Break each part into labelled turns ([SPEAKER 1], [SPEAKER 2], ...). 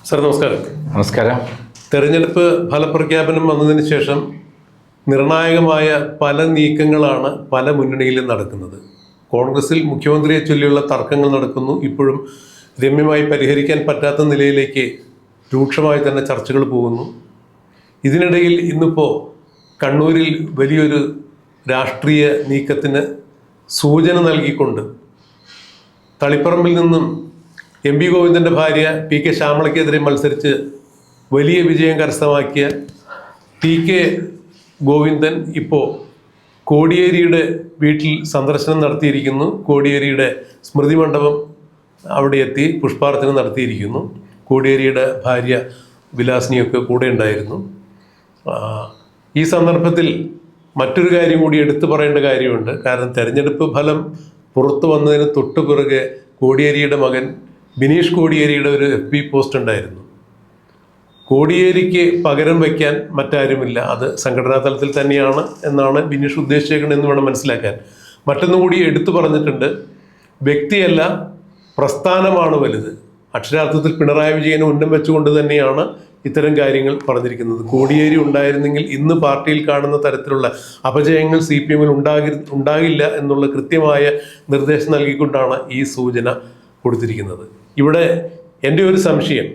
[SPEAKER 1] Sir നമസ്കാരം.
[SPEAKER 2] നമസ്കാരം.
[SPEAKER 1] തെരഞ്ഞെടുപ്പ് ഫലപ്രഖ്യാപനം വന്നതിന് ശേഷം നിർണായകമായ പല നീക്കങ്ങളാണ് പല മുന്നണിയിലും നടക്കുന്നത്. കോൺഗ്രസിൽ മുഖ്യമന്ത്രിയെ ചൊല്ലിയുള്ള തർക്കങ്ങൾ നടക്കുന്നു. ഇപ്പോഴും രമ്യമായി പരിഹരിക്കാൻ പറ്റാത്ത നിലയിലേക്ക് രൂക്ഷമായി തന്നെ ചർച്ചകൾ പോകുന്നു. ഇതിനിടയിൽ ഇന്നിപ്പോൾ കണ്ണൂരിൽ വലിയൊരു രാഷ്ട്രീയ നീക്കത്തിന് സൂചന നൽകിക്കൊണ്ട് തളിപ്പറമ്പിൽ നിന്നും എം.വി. ഗോവിന്ദൻ്റെ ഭാര്യ പി.കെ. ശ്യാമളയ്ക്കെതിരെ മത്സരിച്ച് വലിയ വിജയം കരസ്ഥമാക്കിയ ടി.കെ. ഗോവിന്ദൻ ഇപ്പോൾ കോടിയേരിയുടെ വീട്ടിൽ സന്ദർശനം നടത്തിയിരിക്കുന്നു. കോടിയേരിയുടെ സ്മൃതി മണ്ഡപം അവിടെ എത്തി പുഷ്പാർച്ചന നടത്തിയിരിക്കുന്നു. കോടിയേരിയുടെ ഭാര്യ വിലാസിനിയൊക്കെ കൂടെ ഉണ്ടായിരുന്നു. ഈ സന്ദർഭത്തിൽ മറ്റൊരു കാര്യം കൂടി എടുത്തു പറയേണ്ട കാര്യമുണ്ട്. കാരണം തെരഞ്ഞെടുപ്പ് ഫലം പുറത്തു വന്നതിന് തൊട്ടു പിറകെ കോടിയേരിയുടെ മകൻ ബിനീഷ് കോടിയേരിയുടെ ഒരു FB പോസ്റ്റ് ഉണ്ടായിരുന്നു. കോടിയേരിക്ക് പകരം വയ്ക്കാൻ മറ്റാരുമില്ല, അത് സംഘടനാ തലത്തിൽ തന്നെയാണ് എന്നാണ് ബിനീഷ് ഉദ്ദേശിച്ചേക്കുന്നത് എന്ന് വേണം മനസ്സിലാക്കാൻ. മറ്റൊന്നും കൂടി എടുത്തു പറഞ്ഞിട്ടുണ്ട്, വ്യക്തിയല്ല പ്രസ്ഥാനമാണ് വലുത്. അക്ഷരാർത്ഥത്തിൽ പിണറായി വിജയനെ ഉന്നം വെച്ചുകൊണ്ട് തന്നെയാണ് ഇത്തരം കാര്യങ്ങൾ പറഞ്ഞിരിക്കുന്നത്. കോടിയേരി ഉണ്ടായിരുന്നെങ്കിൽ ഇന്ന് പാർട്ടിയിൽ കാണുന്ന തരത്തിലുള്ള അപജയങ്ങൾ CPM-ൽ ഉണ്ടാകില്ല എന്നുള്ള കൃത്യമായ നിർദ്ദേശം നൽകിക്കൊണ്ടാണ് ഈ സൂചന കൊടുത്തിരിക്കുന്നത്. ഇവിടെ എൻ്റെ ഒരു സംശയം,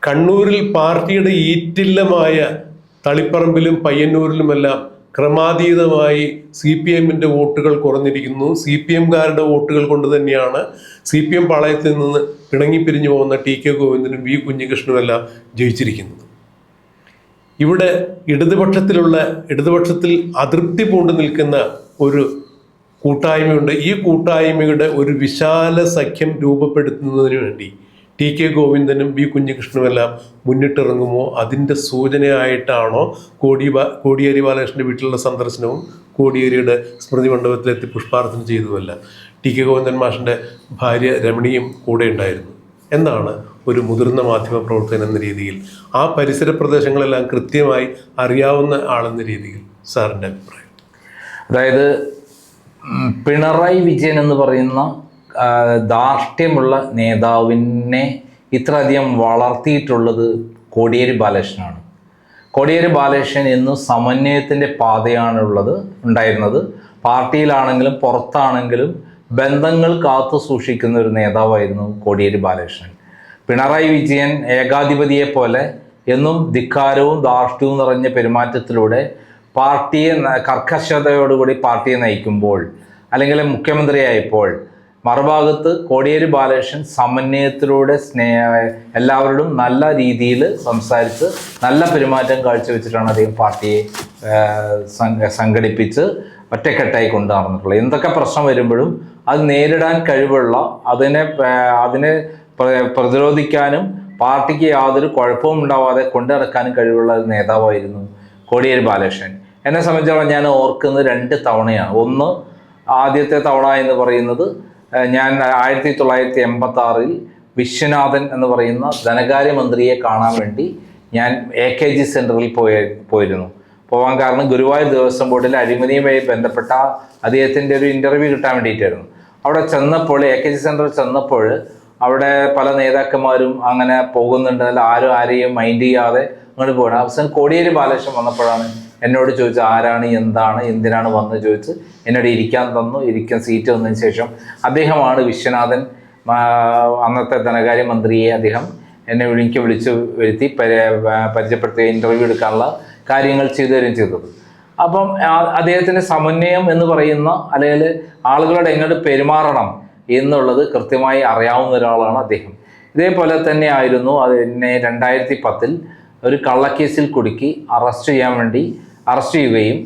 [SPEAKER 1] കണ്ണൂരിൽ പാർട്ടിയുടെ ഈറ്റില്ലമായ തളിപ്പറമ്പിലും പയ്യന്നൂരിലുമെല്ലാം ക്രമാതീതമായി CPM-ൻ്റെ വോട്ടുകൾ കുറഞ്ഞിരിക്കുന്നു. CPM-കാരുടെ വോട്ടുകൾ കൊണ്ട് തന്നെയാണ് CPM പാളയത്തിൽ നിന്ന് പിണങ്ങിപ്പിരിഞ്ഞു പോകുന്ന ടി.കെ. ഗോവിന്ദനും V. കുഞ്ഞികൃഷ്ണനുമെല്ലാം ജയിച്ചിരിക്കുന്നത്. ഇവിടെ ഇടതുപക്ഷത്തിൽ അതൃപ്തി പൂണ്ടു നിൽക്കുന്ന ഒരു കൂട്ടായ്മയുണ്ട്. ഈ കൂട്ടായ്മയുടെ ഒരു വിശാല സഖ്യം രൂപപ്പെടുത്തുന്നതിന് വേണ്ടി ടി.കെ. ഗോവിന്ദനും V. കുഞ്ഞികൃഷ്ണനുമെല്ലാം മുന്നിട്ടിറങ്ങുമോ? അതിൻ്റെ സൂചനയായിട്ടാണോ കോടിയേരി ബാലകൃഷ്ണൻ്റെ വീട്ടിലുള്ള സന്ദർശനവും കോടിയേരിയുടെ സ്മൃതി മണ്ഡപത്തിലെത്തി പുഷ്പാർച്ചന ചെയ്തുമല്ല? ടി.കെ. ഗോവിന്ദൻ മാഷിൻ്റെ ഭാര്യ രമണിയും കൂടെ ഉണ്ടായിരുന്നു. എന്നാണ് ഒരു മുതിർന്ന മാധ്യമ പ്രവർത്തകൻ എന്ന രീതിയിൽ, ആ പരിസര പ്രദേശങ്ങളെല്ലാം കൃത്യമായി അറിയാവുന്ന ആളെന്ന രീതിയിൽ സാറിൻ്റെ അഭിപ്രായം?
[SPEAKER 2] അതായത് പിണറായി വിജയൻ എന്ന് പറയുന്ന ധാർഷ്ട്യമുള്ള നേതാവിനെ ഇത്രയധികം വളർത്തിയിട്ടുള്ളത് കോടിയേരി ബാലകൃഷ്ണനാണ്. കോടിയേരി ബാലകൃഷ്ണൻ എന്നും സമന്വയത്തിൻ്റെ ഉണ്ടായിരുന്നത്. പാർട്ടിയിലാണെങ്കിലും പുറത്താണെങ്കിലും ബന്ധങ്ങൾ കാത്തു സൂക്ഷിക്കുന്ന ഒരു നേതാവായിരുന്നു കോടിയേരി ബാലകൃഷ്ണൻ. പിണറായി വിജയൻ ഏകാധിപതിയെ പോലെ എന്നും ധിക്കാരവും ധാർഷ്ട്യവും നിറഞ്ഞ പെരുമാറ്റത്തിലൂടെ പാർട്ടിയെ കർക്കശതയോടുകൂടി പാർട്ടിയെ നയിക്കുമ്പോൾ, അല്ലെങ്കിൽ മുഖ്യമന്ത്രിയായപ്പോൾ, മറുഭാഗത്ത് കോടിയേരി ബാലകൃഷ്ണൻ സമന്വയത്തിലൂടെ എല്ലാവരോടും നല്ല രീതിയിൽ സംസാരിച്ച് നല്ല പെരുമാറ്റം കാഴ്ചവെച്ചിട്ടാണ് അദ്ദേഹം പാർട്ടിയെ സംഘടിപ്പിച്ച് ഒറ്റക്കെട്ടായി കൊണ്ടു നടന്നിട്ടുള്ളത്. എന്തൊക്കെ പ്രശ്നം വരുമ്പോഴും അത് നേരിടാൻ കഴിവുള്ള, അതിനെ പ്രതിരോധിക്കാനും പാർട്ടിക്ക് യാതൊരു കുഴപ്പവും ഉണ്ടാവാതെ കൊണ്ടു നടക്കാനും കഴിവുള്ള ഒരു നേതാവായിരുന്നു കോടിയേരി ബാലകൃഷ്ണൻ. എന്നെ സംബന്ധിച്ചോളം ഞാൻ ഓർക്കുന്നത് 2 തവണയാണ്. ഒന്ന്, ആദ്യത്തെ തവണ എന്ന് പറയുന്നത് ഞാൻ 1986 വിശ്വനാഥൻ എന്ന് പറയുന്ന ധനകാര്യമന്ത്രിയെ കാണാൻ വേണ്ടി ഞാൻ AKG സെൻറ്ററിൽ പോയിരുന്നു. പോകാൻ കാരണം ഗുരുവായൂർ ദേവസ്വം ബോർഡിലെ അഴിമതിയുമായി ബന്ധപ്പെട്ട അദ്ദേഹത്തിൻ്റെ ഒരു ഇൻ്റർവ്യൂ കിട്ടാൻ വേണ്ടിയിട്ടായിരുന്നു. അവിടെ ചെന്നപ്പോൾ, AKG സെൻറ്ററിൽ ചെന്നപ്പോൾ അവിടെ പല നേതാക്കന്മാരും അങ്ങനെ പോകുന്നുണ്ട്, ആരെയും മൈൻഡ് ചെയ്യാതെ അങ്ങോട്ട് പോകണം. അവസാനം കോടിയേരി ബാലകൃഷ്ണൻ വന്നപ്പോഴാണ് എന്നോട് ചോദിച്ചു ആരാണ്, എന്താണ്, എന്തിനാണ് വന്ന് ചോദിച്ച് എന്നോട് ഇരിക്കാൻ തന്നു. സീറ്റ് വന്നതിന് ശേഷം അദ്ദേഹമാണ് വിശ്വനാഥൻ, അന്നത്തെ ധനകാര്യമന്ത്രിയെ അദ്ദേഹം എനിക്ക് വിളിച്ച് വരുത്തി പരിചയപ്പെടുത്തി ഇൻ്റർവ്യൂ എടുക്കാനുള്ള കാര്യങ്ങൾ ചെയ്തു തരുകയും ചെയ്തത്. അപ്പം അദ്ദേഹത്തിൻ്റെ സമന്വയം എന്ന് പറയുന്ന, അല്ലെങ്കിൽ ആളുകളോട് എങ്ങോട്ട് പെരുമാറണം എന്നുള്ളത് കൃത്യമായി അറിയാവുന്ന ഒരാളാണ് അദ്ദേഹം. ഇതേപോലെ തന്നെ ആയിരുന്നു എന്നെ 2010 ഒരു കള്ളക്കേസിൽ കുടുക്കി അറസ്റ്റ് ചെയ്യുകയും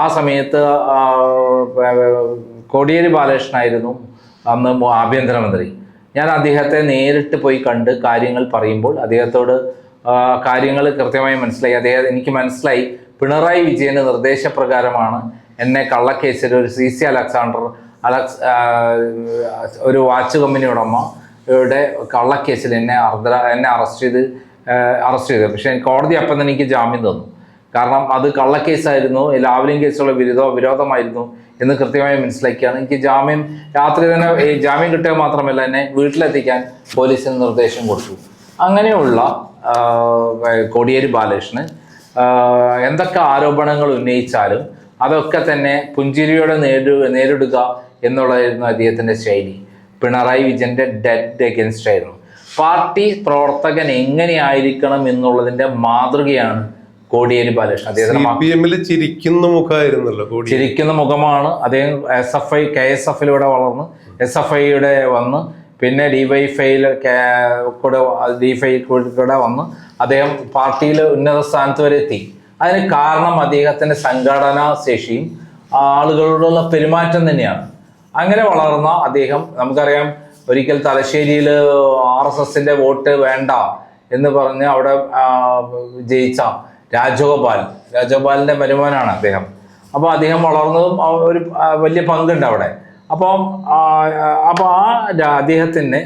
[SPEAKER 2] ആ സമയത്ത് കോടിയേരി ബാലകൃഷ്ണനായിരുന്നു അന്ന് ആഭ്യന്തരമന്ത്രി. ഞാൻ അദ്ദേഹത്തെ നേരിട്ട് പോയി കണ്ട് കാര്യങ്ങൾ പറയുമ്പോൾ അദ്ദേഹത്തോട് കാര്യങ്ങൾ കൃത്യമായി മനസ്സിലായി. എനിക്ക് മനസ്സിലായി പിണറായി വിജയൻ്റെ നിർദ്ദേശപ്രകാരമാണ് എന്നെ കള്ളക്കേസിൽ ഒരു CC ഒരു വാച്ച് കമ്പനി ഉടമയുടെ കള്ളക്കേസിൽ എന്നെ അറസ്റ്റ് ചെയ്ത്. പക്ഷേ കോടതി അപ്പം തന്നെ എനിക്ക് ജാമ്യം തന്നു. കാരണം അത് കള്ളക്കേസായിരുന്നു, ലാവ്ലിൻ കേസുള്ള വിരോധമായിരുന്നു എന്ന് കൃത്യമായി മനസ്സിലാക്കിയാണ് എനിക്ക് രാത്രി തന്നെ ജാമ്യം കിട്ടുക മാത്രമല്ല എന്നെ വീട്ടിലെത്തിക്കാൻ പോലീസിന് നിർദ്ദേശം കൊടുത്തു. അങ്ങനെയുള്ള കോടിയേരി ബാലകൃഷ്ണൻ എന്തൊക്കെ ആരോപണങ്ങൾ ഉന്നയിച്ചാലും അതൊക്കെ തന്നെ പുഞ്ചിരിയോടെ നേരിടുക എന്നുള്ളതായിരുന്നു അദ്ദേഹത്തിൻ്റെ ശൈലി. പിണറായി വിജയൻ്റെ ഡെഡ് എഗൻസ്റ്റ് ആയിരുന്നു. പാർട്ടി പ്രവർത്തകൻ എങ്ങനെയായിരിക്കണം എന്നുള്ളതിൻ്റെ മാതൃകയാണ് കോടിയേരി ബാലകൃഷ്ണൻ.
[SPEAKER 1] അദ്ദേഹത്തിന് ചിരിക്കുന്ന മുഖമായിരുന്നല്ലോ,
[SPEAKER 2] ചിരിക്കുന്ന മുഖമാണ്. അദ്ദേഹം KSFലൂടെ വളർന്ന് SFIയുടെ വന്ന് പിന്നെ ഡിവൈഫൈയിൽ കൂടെ വന്ന് അദ്ദേഹം പാർട്ടിയിൽ ഉന്നത സ്ഥാനത്ത് വരെ എത്തി. അതിന് കാരണം അദ്ദേഹത്തിൻ്റെ സംഘടനാ ശേഷിയും ആളുകളോടുള്ള പെരുമാറ്റം തന്നെയാണ്. അങ്ങനെ വളർന്ന അദ്ദേഹം, നമുക്കറിയാം, ഒരിക്കൽ തലശ്ശേരിയിൽ RSSന്റെ വോട്ട് വേണ്ട എന്ന് പറഞ്ഞ് അവിടെ ജയിച്ച രാജഗോപാലിൻ്റെ മരുമോനാണ് അദ്ദേഹം. അപ്പോൾ അദ്ദേഹം വളർന്നതും ഒരു വലിയ പങ്കുണ്ട് അവിടെ. അപ്പോൾ അദ്ദേഹത്തിന്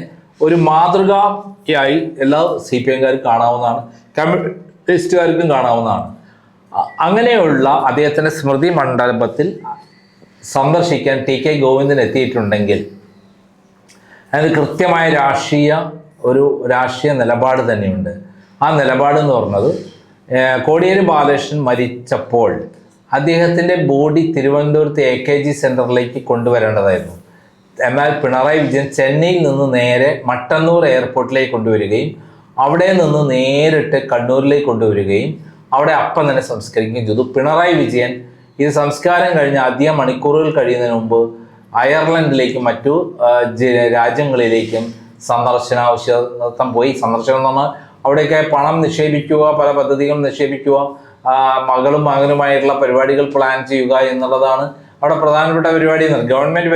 [SPEAKER 2] ഒരു മാതൃകയായി എല്ലാ CPMകാർക്കും കാണാവുന്നതാണ്, കമ്മ്യൂണിസ്റ്റുകാർക്കും കാണാവുന്നതാണ്. അങ്ങനെയുള്ള അദ്ദേഹത്തിൻ്റെ സ്മൃതി മണ്ഡപത്തിൽ സന്ദർശിക്കാൻ TK ഗോവിന്ദൻ എത്തിയിട്ടുണ്ടെങ്കിൽ അതിന് കൃത്യമായ രാഷ്ട്രീയ നിലപാട് തന്നെയുണ്ട്. ആ നിലപാടെന്ന് പറഞ്ഞത്, കോടിയേരി ബാലകൃഷ്ണൻ മരിച്ചപ്പോൾ അദ്ദേഹത്തിൻ്റെ ബോഡി തിരുവനന്തപുരത്ത് AKG സെൻറ്ററിലേക്ക് കൊണ്ടുവരേണ്ടതായിരുന്നു. എന്നാൽ പിണറായി വിജയൻ ചെന്നൈയിൽ നിന്ന് നേരെ മട്ടന്നൂർ എയർപോർട്ടിലേക്ക് കൊണ്ടുവരികയും അവിടെ നിന്ന് നേരിട്ട് കണ്ണൂരിലേക്ക് കൊണ്ടുവരികയും അവിടെ അപ്പം തന്നെ സംസ്കരിക്കുകയും ചെയ്തു. പിണറായി വിജയൻ ഇത് സംസ്കാരം കഴിഞ്ഞ് അധികം മണിക്കൂറുകൾ കഴിയുന്നതിന് മുമ്പ് അയർലൻഡിലേക്കും മറ്റു രാജ്യങ്ങളിലേക്കും സന്ദർശനാവശ്യത്വം പോയി. സന്ദർശനം എന്ന് പറഞ്ഞാൽ അവിടെയൊക്കെ പണം നിക്ഷേപിക്കുക, പല പദ്ധതികളും നിക്ഷേപിക്കുക, മകളും മകനുമായിട്ടുള്ള പരിപാടികൾ പ്ലാൻ ചെയ്യുക എന്നുള്ളതാണ് അവിടെ പ്രധാനപ്പെട്ട പരിപാടി. ഗവൺമെന്റ്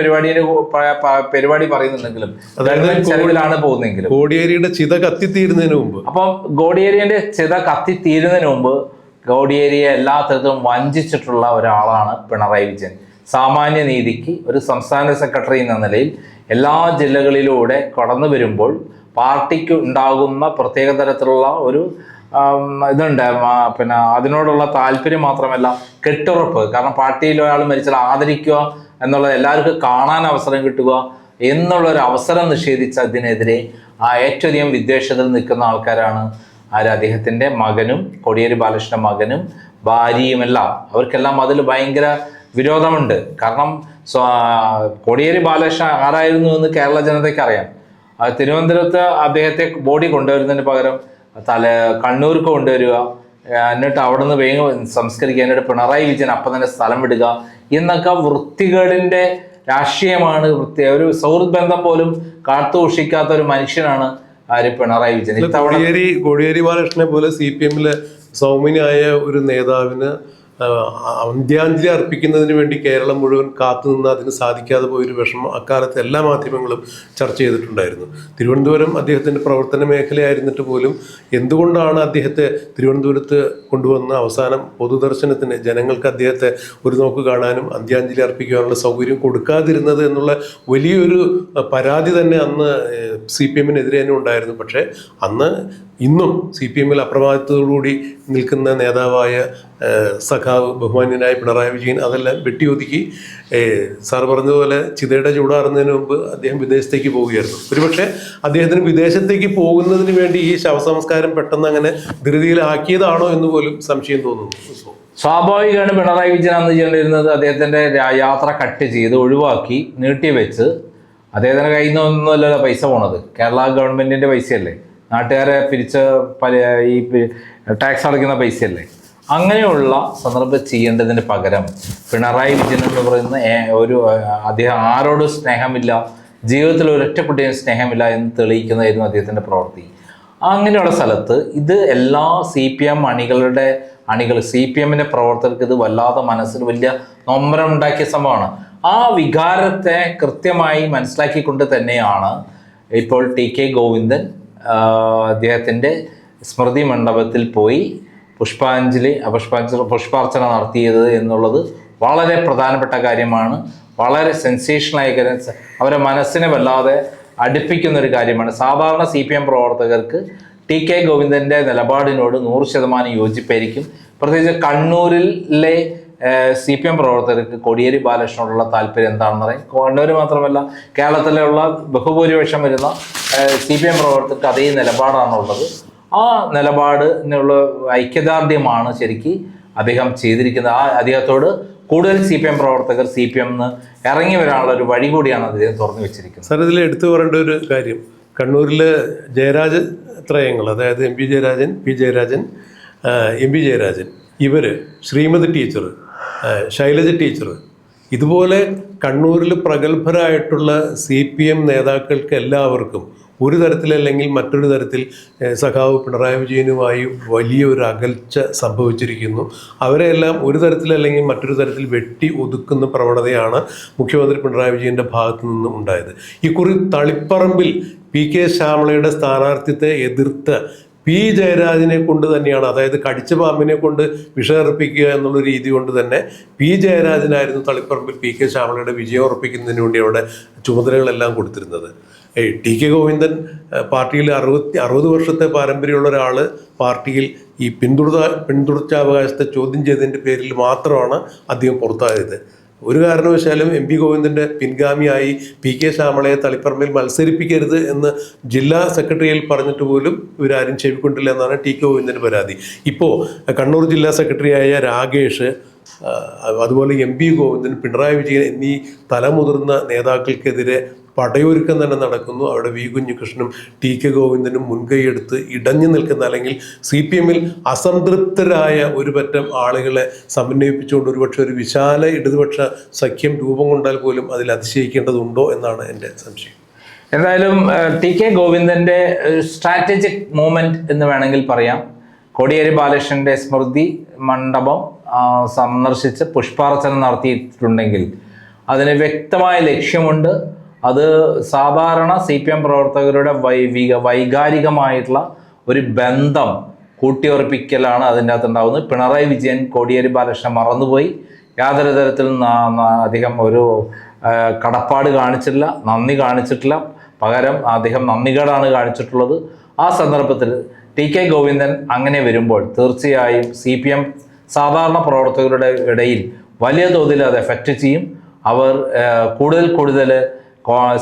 [SPEAKER 2] പരിപാടി പറയുന്നുണ്ടെങ്കിലും ചെലവിലാണ് പോകുന്നെങ്കിലും
[SPEAKER 1] കോടിയേരിയുടെ ചിത കത്തിത്തീരുന്നതിന് മുമ്പ്,
[SPEAKER 2] അപ്പം കോടിയേരിയുടെ ചിത കത്തിത്തീരുന്നതിന് മുമ്പ് കോടിയേരിയെ എല്ലാ തരത്തിലും വഞ്ചിച്ചിട്ടുള്ള ഒരാളാണ് പിണറായി വിജയൻ. സാമാന്യ നീതിക്ക് ഒരു സംസ്ഥാന സെക്രട്ടറി എന്ന നിലയിൽ എല്ലാ ജില്ലകളിലൂടെ കടന്നു വരുമ്പോൾ പാർട്ടിക്ക് ഉണ്ടാകുന്ന പ്രത്യേക തരത്തിലുള്ള ഒരു ഇതുണ്ട്. പിന്നെ അതിനോടുള്ള താല്പര്യം മാത്രമല്ല, കെട്ടുറപ്പ്. കാരണം പാർട്ടിയിൽ ഒരാൾ മരിച്ചാൽ ആദരിക്കുക എന്നുള്ളത്, എല്ലാവർക്കും കാണാൻ അവസരം കിട്ടുക എന്നുള്ളൊരു അവസരം നിഷേധിച്ചതിനെതിരെ ഏറ്റവും അധികം വിദ്വേഷത്തിൽ നിൽക്കുന്ന ആൾക്കാരാണ് അദ്ദേഹത്തിൻ്റെ മകനും കോടിയേരി ബാലകൃഷ്ണൻ്റെ മകനും ഭാര്യയുമെല്ലാം. അവർക്കെല്ലാം അതിൽ ഭയങ്കര വിരോധമുണ്ട്. കാരണം കോടിയേരി ബാലകൃഷ്ണൻ ആരായിരുന്നു എന്ന് കേരള ജനതയ്ക്ക് അറിയാം. തിരുവനന്തപുരത്ത് അദ്ദേഹത്തെ ബോഡി കൊണ്ടുവരുന്നതിന് പകരം കണ്ണൂർക്ക് കൊണ്ടുവരിക, എന്നിട്ട് അവിടെ നിന്ന് വേഗം സംസ്കരിക്കുക, എന്നിട്ട് പിണറായി വിജയൻ അപ്പം തന്നെ സ്ഥലം വിടുക എന്നൊക്കെ വൃത്തികേടിൻ്റെ രാഷ്ട്രീയമാണ്. ഒരു സൗഹൃദ ബന്ധം പോലും കാത്തുസൂക്ഷിക്കാത്ത ഒരു മനുഷ്യനാണ് പിണറായി വിജയൻ.
[SPEAKER 1] കോടിയേരി ബാലകൃഷ്ണനെ പോലെ CPMലെ സൗമ്യനായ ഒരു നേതാവിന് അന്ത്യാഞ്ജലി അർപ്പിക്കുന്നതിന് വേണ്ടി കേരളം മുഴുവൻ കാത്തുനിന്ന് അതിന് സാധിക്കാതെ പോയൊരു വിഷമം അക്കാലത്ത് എല്ലാ മാധ്യമങ്ങളും ചർച്ച ചെയ്തിട്ടുണ്ടായിരുന്നു. തിരുവനന്തപുരം അദ്ദേഹത്തിൻ്റെ പ്രവർത്തന മേഖലയായിരുന്നിട്ട് പോലും എന്തുകൊണ്ടാണ് അദ്ദേഹത്തെ തിരുവനന്തപുരത്ത് കൊണ്ടുവന്ന അവസാനം പൊതുദർശനത്തിന് ജനങ്ങൾക്ക് അദ്ദേഹത്തെ ഒരു നോക്ക് കാണാനും അന്ത്യാഞ്ജലി അർപ്പിക്കാനുള്ള സൗകര്യം കൊടുക്കാതിരുന്നത് എന്നുള്ള വലിയൊരു പരാതി തന്നെ അന്ന് CPMനെതിരെ തന്നെ ഉണ്ടായിരുന്നു. പക്ഷേ അന്ന് ഇന്നും CPMൽ അപ്രമാദിത്വത്തോടുകൂടി നിൽക്കുന്ന നേതാവായ സഖാവ് ബഹുമാന്യനായ പിണറായി വിജയൻ അതെല്ലാം വെട്ടിയൊതുക്കി സാർ പറഞ്ഞതുപോലെ ചിതയുടെ ചൂടാറുന്നതിന് മുമ്പ് അദ്ദേഹം വിദേശത്തേക്ക് പോവുകയായിരുന്നു. ഒരുപക്ഷെ അദ്ദേഹത്തിന് വിദേശത്തേക്ക് പോകുന്നതിന് വേണ്ടി ഈ ശവസംസ്കാരം പെട്ടെന്ന് അങ്ങനെ ധൃതിയിലാക്കിയതാണോ എന്ന് പോലും സംശയം തോന്നുന്നു.
[SPEAKER 2] സ്വാഭാവികമാണ്. പിണറായി വിജയൻ അന്ന് ചെയ്യേണ്ടിയിരുന്നത് അദ്ദേഹത്തിൻ്റെ യാത്ര കട്ട് ചെയ്ത് ഒഴിവാക്കി നീട്ടിവെച്ച്, അദ്ദേഹത്തിൻ്റെ കയ്യിൽ നിന്നൊന്നുമല്ലല്ലോ പൈസ പോണത്, കേരള ഗവൺമെൻറ്റിൻ്റെ പൈസയല്ലേ, നാട്ടുകാരെ പിരിച്ച് ഈ ടാക്സ് അടയ്ക്കുന്ന പൈസയല്ലേ. അങ്ങനെയുള്ള സന്ദർഭം ചെയ്യേണ്ടതിന് പകരം പിണറായി വിജയൻ എന്ന് പറയുന്ന അദ്ദേഹം ആരോടും സ്നേഹമില്ല, ജീവിതത്തിൽ ഒരൊറ്റ കുട്ടിയും സ്നേഹമില്ല എന്ന് തെളിയിക്കുന്നതായിരുന്നു അദ്ദേഹത്തിൻ്റെ പ്രവൃത്തി. അങ്ങനെയുള്ള സ്ഥലത്ത് ഇത് എല്ലാ CPM CPMൻ്റെ പ്രവർത്തകർക്ക് ഇത് വല്ലാതെ മനസ്സിൽ വലിയ നൊമ്പരം ഉണ്ടാക്കിയ സംഭവമാണ്. ആ വികാരത്തെ കൃത്യമായി മനസ്സിലാക്കിക്കൊണ്ട് തന്നെയാണ് ഇപ്പോൾ TK ഗോവിന്ദൻ അദ്ദേഹത്തിൻ്റെ സ്മൃതി മണ്ഡപത്തിൽ പോയി പുഷ്പാർച്ചന നടത്തിയത് എന്നുള്ളത് വളരെ പ്രധാനപ്പെട്ട കാര്യമാണ്. വളരെ സെൻസേഷനായ കാര്യം, അവരെ മനസ്സിനെ വല്ലാതെ അടുപ്പിക്കുന്നൊരു കാര്യമാണ്. സാധാരണ CPM പ്രവർത്തകർക്ക് TK ഗോവിന്ദൻ്റെ നിലപാടിനോട് 100% യോജിപ്പായിരിക്കും. പ്രത്യേകിച്ച് കണ്ണൂരിലെ CPM പ്രവർത്തകർക്ക് കോടിയേരി ബാലകൃഷ്ണനോടുള്ള താല്പര്യം എന്താണെന്ന് പറയും. കണ്ണൂർ മാത്രമല്ല, കേരളത്തിലുള്ള ബഹുഭൂരിപക്ഷം വരുന്ന CPM പ്രവർത്തകർക്ക് അതേ നിലപാടാണുള്ളത്. ആ നിലപാടിനുള്ള ഐക്യദാർഢ്യമാണ് ശരിക്കും അദ്ദേഹം ചെയ്തിരിക്കുന്നത്. ആ അദ്ദേഹത്തോട് കൂടുതൽ CPM പ്രവർത്തകർ CPM ഇറങ്ങി വരാനുള്ള ഒരു വഴി കൂടിയാണ് അദ്ദേഹം തുറന്നു വെച്ചിരിക്കുന്നത്.
[SPEAKER 1] സാർ, ഇതിൽ എടുത്തു പറയേണ്ട ഒരു കാര്യം, കണ്ണൂരിലെ ജയരാജ ത്രയങ്ങൾ, അതായത് MP Jayarajan, P Jayarajan, MP Jayarajan, ഇവർ, ശ്രീമതി ടീച്ചർ, ശൈലജ ടീച്ചർ, ഇതുപോലെ കണ്ണൂരിൽ പ്രഗത്ഭരായിട്ടുള്ള CPM നേതാക്കൾക്ക് എല്ലാവർക്കും ഒരു തരത്തിലല്ലെങ്കിൽ മറ്റൊരു തരത്തിൽ സഖാവ് പിണറായി വിജയനുമായി വലിയൊരു അകൽച്ച സംഭവിച്ചിരിക്കുന്നു. അവരെല്ലാം ഒരു തരത്തിലല്ലെങ്കിൽ മറ്റൊരു തരത്തിൽ വെട്ടി ഒതുക്കുന്ന പ്രവണതയാണ് മുഖ്യമന്ത്രി പിണറായി വിജയൻ്റെ ഭാഗത്തു നിന്നും ഉണ്ടായത്. ഇക്കുറി തളിപ്പറമ്പിൽ PK ശ്യാമളയുടെ സ്ഥാനാർത്ഥിത്വത്തെ എതിർത്ത് P ജയരാജനെ കൊണ്ട് തന്നെയാണ്, അതായത് കടിച്ച പാമ്പിനെ കൊണ്ട് വിഷയർപ്പിക്കുക എന്നുള്ള രീതി കൊണ്ട് തന്നെ P ജയരാജനായിരുന്നു തളിപ്പറമ്പിൽ PK ശ്യാമളയുടെ വിജയം ഉറപ്പിക്കുന്നതിന് വേണ്ടി അവിടെ ചുമതലകളെല്ലാം കൊടുത്തിരുന്നത്. TK ഗോവിന്ദൻ പാർട്ടിയിൽ 60 വർഷത്തെ പാരമ്പര്യമുള്ള ഒരാൾ പാർട്ടിയിൽ ഈ പിന്തുടർച്ചാവകാശത്തെ ചോദ്യം ചെയ്തതിൻ്റെ പേരിൽ മാത്രമാണ് അദ്ദേഹം പുറത്തായത്. ഒരു കാരണവശാലും MP ഗോവിന്ദൻ്റെ പിൻഗാമിയായി PK ശ്യാമളയെ തളിപ്പറമ്പിൽ മത്സരിപ്പിക്കരുത് എന്ന് ജില്ലാ സെക്രട്ടറിയിൽ പറഞ്ഞിട്ട് പോലും ഇവരാരും ചെവിക്കൊണ്ടില്ല എന്നാണ് TK ഗോവിന്ദൻ്റെ പരാതി. ഇപ്പോൾ കണ്ണൂർ ജില്ലാ സെക്രട്ടറിയായ രാകേഷ്, അതുപോലെ MP ഗോവിന്ദൻ, പിണറായി വിജയൻ എന്നീ തലമുതിർന്ന നേതാക്കൾക്കെതിരെ പടയൊരുക്കം തന്നെ നടക്കുന്നു. അവിടെ V കുഞ്ഞികൃഷ്ണനും TK ഗോവിന്ദനും മുൻകൈയെടുത്ത് ഇടഞ്ഞു നിൽക്കുന്ന, അല്ലെങ്കിൽ CPMൽ അസംതൃപ്തരായ ഒരു പറ്റം ആളുകളെ സമന്വയിപ്പിച്ചുകൊണ്ട് ഒരുപക്ഷെ ഒരു വിശാല ഇടതുപക്ഷ സഖ്യം രൂപം കൊണ്ടാൽ പോലും അതിൽ അതിശയിക്കേണ്ടതുണ്ടോ എന്നാണ് എൻ്റെ സംശയം.
[SPEAKER 2] എന്തായാലും TK ഗോവിന്ദൻ്റെ സ്ട്രാറ്റജിക് മൂവ്മെന്റ് എന്ന് വേണമെങ്കിൽ പറയാം. കോടിയേരി ബാലകൃഷ്ണന്റെ സ്മൃതി മണ്ഡപം സന്ദർശിച്ച് പുഷ്പാർച്ചന നടത്തിയിട്ടുണ്ടെങ്കിൽ അതിന് വ്യക്തമായ ലക്ഷ്യമുണ്ട്. അത് സാധാരണ CPM പ്രവർത്തകരുടെ വൈകാരികമായിട്ടുള്ള ഒരു ബന്ധം കൂട്ടിയുറപ്പിക്കലാണ് അതിൻ്റെ അകത്ത് ഉണ്ടാകുന്നത്. പിണറായി വിജയൻ കോടിയേരി ബാലകൃഷ്ണൻ മറന്നുപോയി. യാതൊരു തരത്തിലും അദ്ദേഹം ഒരു കടപ്പാട് കാണിച്ചിട്ടില്ല, നന്ദി കാണിച്ചിട്ടില്ല. പകരം അദ്ദേഹം നന്ദികേടാണ് കാണിച്ചിട്ടുള്ളത്. ആ സന്ദർഭത്തിൽ TK ഗോവിന്ദൻ അങ്ങനെ വരുമ്പോൾ തീർച്ചയായും CPM സാധാരണ പ്രവർത്തകരുടെ ഇടയിൽ വലിയ തോതിൽ അത് എഫക്റ്റ് ചെയ്യും. അവർ കൂടുതൽ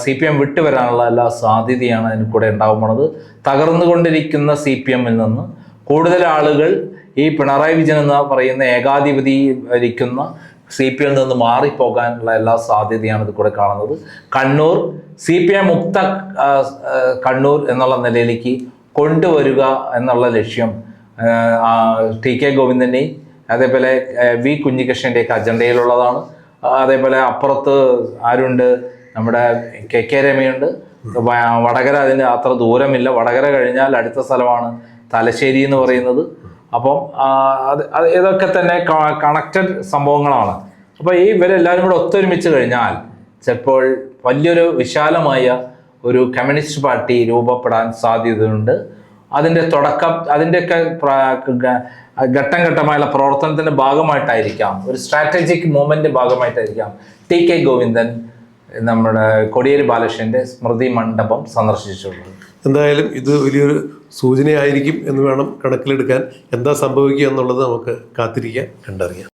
[SPEAKER 2] CPM വിട്ടുവരാനുള്ള എല്ലാ സാധ്യതയാണ് അതിന് കൂടെ ഉണ്ടാകുന്നത്. തകർന്നുകൊണ്ടിരിക്കുന്ന CPMൽ നിന്ന് കൂടുതൽ ആളുകൾ ഈ പിണറായി വിജയൻ എന്ന് പറയുന്ന ഏകാധിപതി ഭരിക്കുന്ന CPMൽ നിന്ന് മാറിപ്പോകാനുള്ള എല്ലാ സാധ്യതയാണ് ഇത് കൂടെ കാണുന്നത്. കണ്ണൂർ CPM മുക്ത കണ്ണൂർ എന്നുള്ള നിലയിലേക്ക് കൊണ്ടുവരിക എന്നുള്ള ലക്ഷ്യം TK ഗോവിന്ദൻ്റെയും അതേപോലെ V കുഞ്ഞികൃഷ്ണൻ്റെയൊക്കെ അജണ്ടയിലുള്ളതാണ്. അതേപോലെ അപ്പുറത്ത് ആരുണ്ട്, നമ്മുടെ KK രമയുണ്ട്. വടകര അതിന് അത്ര ദൂരമില്ല. വടകര കഴിഞ്ഞാൽ അടുത്ത സ്ഥലമാണ് തലശ്ശേരി എന്ന് പറയുന്നത്. അപ്പം ഇതൊക്കെ തന്നെ കണക്റ്റഡ് സംഭവങ്ങളാണ്. അപ്പോൾ ഇവരെല്ലാവരും കൂടെ ഒത്തൊരുമിച്ച് കഴിഞ്ഞാൽ ചിലപ്പോൾ വലിയൊരു വിശാലമായ ഒരു കമ്മ്യൂണിസ്റ്റ് പാർട്ടി രൂപപ്പെടാൻ സാധ്യതയുണ്ട്. അതിൻ്റെ തുടക്കം, അതിൻ്റെയൊക്കെ ഘട്ടം ഘട്ടമായുള്ള പ്രവർത്തനത്തിൻ്റെ ഭാഗമായിട്ടായിരിക്കാം, ഒരു സ്ട്രാറ്റജിക് മൂവ്മെൻറ്റ് ഭാഗമായിട്ടായിരിക്കാം TK ഗോവിന്ദൻ നമ്മുടെ കോടിയേരി ബാലകൃഷ്ണൻ്റെ സ്മൃതി മണ്ഡപം സന്ദർശിച്ചിട്ടുള്ളത്.
[SPEAKER 1] എന്തായാലും ഇത് വലിയൊരു സൂചനയായിരിക്കും എന്ന് വേണം കണക്കിലെടുക്കാൻ. എന്താ സംഭവിക്കുക എന്നുള്ളത് നമുക്ക് കാത്തിരിക്കാം, കണ്ടറിയാം.